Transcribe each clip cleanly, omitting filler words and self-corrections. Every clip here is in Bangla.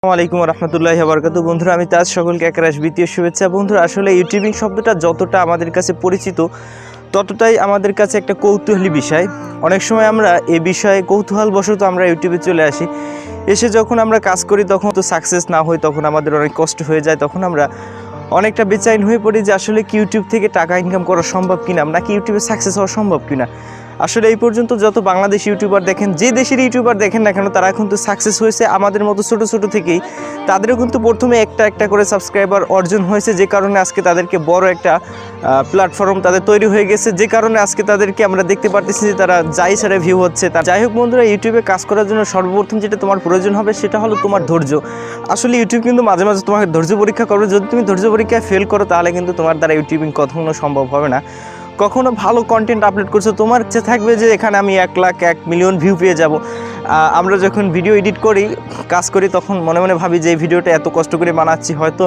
আসসালামু আলাইকুম রহমতুল্লাহি ওয়া বারাকাতুহু। বন্ধুরা, আমি তাজ সকলকে একরাশ বিতীয় শুভেচ্ছা। বন্ধুরা, আসলে ইউটিউবিং শব্দটা যতটা আমাদের কাছে পরিচিত ততটাই আমাদের কাছে একটা কৌতূহলী বিষয়। অনেক সময় আমরা এই বিষয়ে কৌতূহলবশত আমরা ইউটিউবে চলে আসি। এসে যখন আমরা কাজ করি তখন তো সাকসেস না হই, তখন আমাদের অনেক কষ্ট হয়ে যায়। তখন আমরা অনেকটা বেচাইন হয়ে পড়ি যে আসলে কি ইউটিউব থেকে টাকা ইনকাম করা সম্ভব কিনা, নাকি ইউটিউবে সাকসেস হওয়া সম্ভব কিনা। আসলে এই পর্যন্ত যত বাংলাদেশি ইউটিউবার দেখেন, যে দেশের ইউটিউবার দেখেন না কেন, তারা কিন্তু সাকসেস হয়েছে আমাদের মতো ছোটো ছোটো থেকেই। তাদেরও কিন্তু প্রথমে একটা একটা করে সাবস্ক্রাইবার অর্জন হয়েছে, যে কারণে আজকে তাদেরকে বড় একটা প্ল্যাটফর্ম তাদের তৈরি হয়ে গেছে, যে কারণে আজকে তাদেরকে আমরা দেখতে পারতেছি যে তারা যাই ছাড়া ভিউ হচ্ছে। যাই হোক বন্ধুরা, ইউটিউবে কাজ করার জন্য সর্বপ্রথম যেটা তোমার প্রয়োজন হবে সেটা হলো তোমার ধৈর্য। আসলে ইউটিউব কিন্তু মাঝে মাঝে তোমাকে ধৈর্য পরীক্ষা করবে। যদি তুমি ধৈর্য পরীক্ষায় ফেল করো তাহলে কিন্তু তোমার দ্বারা ইউটিউবিং কখনো সম্ভব হবে না। কখনো ভালো কন্টেন্ট আপলোড করছো, তোমার ইচ্ছে থাকবে যে এখানে আমি 1 লাখ 1 মিলিয়ন ভিউ পেয়ে যাব। আমরা যখন ভিডিও এডিট করি, কাজ করি, তখন মনে মনে ভাবি যে এই ভিডিওটা এত কষ্ট করে বানাচ্ছি, হয়তো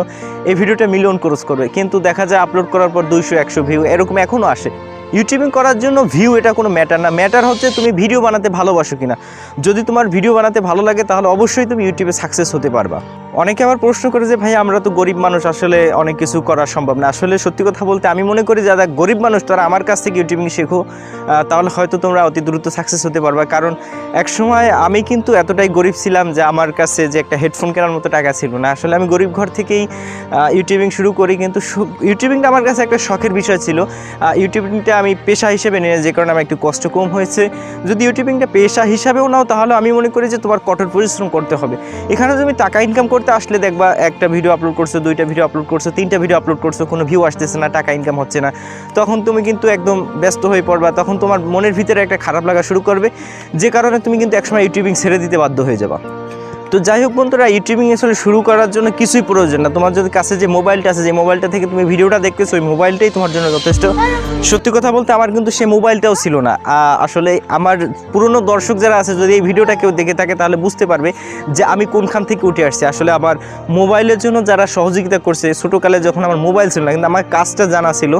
এই ভিডিওটা মিলিয়ন ক্রস করবে, কিন্তু দেখা যায় আপলোড করার পর 200-100 ভিউ এরকম এখনও আসে। ইউটিউবিং করার জন্য ভিউ এটা কোনো ম্যাটার না, ম্যাটার হচ্ছে তুমি ভিডিও বানাতে ভালোবাসো কিনা। যদি তোমার ভিডিও বানাতে ভালো লাগে তাহলে অবশ্যই তুমি ইউটিউবে সাকসেস হতে পারবা। অনেকে আবার প্রশ্ন করে যে ভাই আমরা তো গরিব মানুষ, আসলে অনেক কিছু করা সম্ভব না। আসলে সত্যি কথা বলতে আমি মনে করি যারা গরিব মানুষ তারা আমার কাছ থেকে ইউটিউবিং শেখো, তাহলে হয়তো তোমরা অতি দ্রুত সাকসেস হতে পারবা। কারণ একসময় আমি কিন্তু এতটাই গরিব ছিলাম যে আমার কাছে যে একটা হেডফোন কেনার মতো টাকা ছিল না। আসলে আমি গরিব ঘর থেকেই ইউটিউবিং শুরু করি, কিন্তু ইউটিউবিংটা আমার কাছে একটা শখের বিষয় ছিল। ইউটিউবিংটা আমি পেশা হিসেবে নিয়ে, যে কারণে আমার একটু কষ্ট কম হয়েছে। যদি ইউটিউবিংটা পেশা হিসাবেও নাও তাহলে আমি মনে করি যে তোমার কঠোর পরিশ্রম করতে হবে। এখানে তুমি টাকা ইনকাম করতে আসলে দেখবা একটা ভিডিও আপলোড করছো, 2টা ভিডিও আপলোড করছো, 3টা ভিডিও আপলোড করছো, কোনো ভিউ আসতেছে না, টাকা ইনকাম হচ্ছে না, তখন তুমি কিন্তু একদম ব্যস্ত হয়ে পড়বা। তখন তোমার মনের ভিতরে একটা খারাপ লাগা শুরু করবে, যে কারণে তুমি কিন্তু একসময় ইউটিউবিং ছেড়ে দিতে বাধ্য হয়ে যাবা। তো যাই হোক বন্ধুরা, ইউটিউবিং আসলে শুরু করার জন্য কিছুই প্রয়োজন না। তোমার যদি কাছে যে মোবাইলটা আছে, যে মোবাইলটা থেকে তুমি ভিডিওটা দেখতেছো, ওই মোবাইলটাই তোমার জন্য যথেষ্ট। সত্যি কথা বলতে আমার কিন্তু সেই মোবাইলটাও ছিল না। আসলে আমার পুরনো দর্শক যারা আছে, যদি এই ভিডিওটা কেউ দেখে থাকে তাহলে বুঝতে পারবে যে আমি কোনখান থেকে উঠে আসছি। আসলে আমার মোবাইলের জন্য যারা সহযোগিতা করছে, ছোটোকালে যখন আমার মোবাইল ছিল না, কিন্তু আমার কাজটা জানা ছিল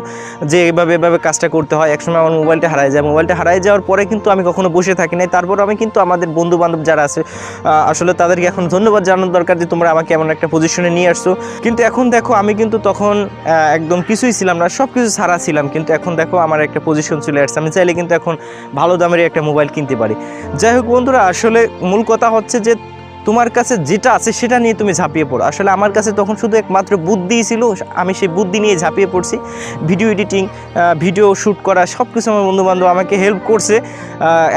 যে এভাবে কাজটা করতে হয়। একসময় আমার মোবাইলটা হারায় যায়, মোবাইলটা হারায় যাওয়ার পরে কিন্তু আমি কখনো বসে থাকি নাই। তারপর আমি কিন্তু আমাদের বন্ধু বান্ধব যারা আছে, আসলে তাদেরকে এখন ধন্যবাদ জানানোর দরকার যে তোমরা আমাকে এমন একটা পজিশনে নিয়ে আসছো। কিন্তু এখন দেখো, আমি কিন্তু তখন একদম কিছুই ছিলাম না, সব কিছু ছাড়া ছিলাম, কিন্তু এখন দেখো আমার একটা পজিশন চলে আসছে। আমি চাইলে কিন্তু এখন ভালো দামেরই একটা মোবাইল কিনতে পারি। যাই হোক বন্ধুরা, আসলে মূল কথা হচ্ছে যে তোমার কাছে যেটা আছে সেটা নিয়ে তুমি ঝাঁপিয়ে পড়ো। আসলে আমার কাছে তখন শুধু একমাত্র বুদ্ধিই ছিল, আমি সেই বুদ্ধি নিয়ে ঝাঁপিয়ে পড়ছি। ভিডিও এডিটিং, ভিডিও শ্যুট করা, সব কিছু আমার বন্ধুবান্ধব আমাকে হেল্প করছে।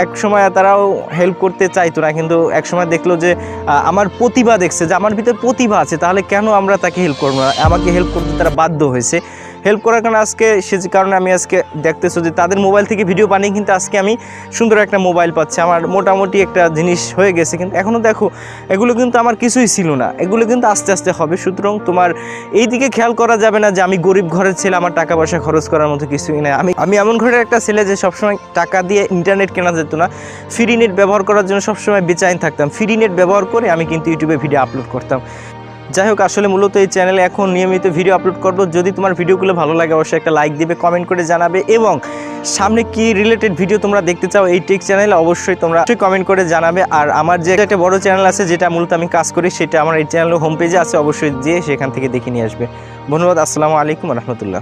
এক সময় তারাও হেল্প করতে চাইতো না, কিন্তু এক সময় দেখলো যে আমার প্রতিভা দেখছে, যে আমার ভিতরে প্রতিভা আছে, তাহলে কেন আমরা তাকে হেল্প করবো না। আমাকে হেল্প করতে তারা বাধ্য হয়েছে। হেল্প করার কারণে আজকে সে কারণে আমি আজকে দেখতেছো যে তাদের মোবাইল থেকে ভিডিও বানিয়ে কিন্তু আজকে আমি সুন্দর একটা মোবাইল পাচ্ছি, আমার মোটামুটি একটা জিনিস হয়ে গেছে। কিন্তু এখনও দেখো, এগুলো কিন্তু আমার কিছুই ছিল না, এগুলো কিন্তু আস্তে আস্তে হবে। সুতরাং তোমার এই দিকে খেয়াল করা যাবে না যে আমি গরিব ঘরের ছেলে, আমার টাকা পয়সা খরচ করার মতো কিছুই নেই। আমি এমন ঘরের একটা ছেলে যে সবসময় টাকা দিয়ে ইন্টারনেট কেনা যেত না, ফ্রি নেট ব্যবহার করার জন্য সবসময় বেচাইন থাকতাম। ফ্রি নেট ব্যবহার করে আমি কিন্তু ইউটিউবে ভিডিও আপলোড করতাম। যাই হোক, আসলে মূলত এই চ্যানেলে এখন নিয়মিত ভিডিও আপলোড করব। যদি তোমার ভিডিওগুলো ভালো লাগে অবশ্যই একটা লাইক দিবে, কমেন্ট করে জানাবে, এবং সামনে কি রিলেটেড ভিডিও তোমরা দেখতে চাও এই টেক চ্যানেলে অবশ্যই তোমরা কমেন্ট করে জানাবে। আর আমার যে একটা বড় চ্যানেল আছে যেটা মূলত আমি কাজ করি, সেটা আমার এই চ্যানেলের হোম পেজে আছে, অবশ্যই যেয়ে সেখান থেকে দেখে নিয়ে আসবে। ধন্যবাদ। আসসালামু আলাইকুম রহমতুল্লাহ।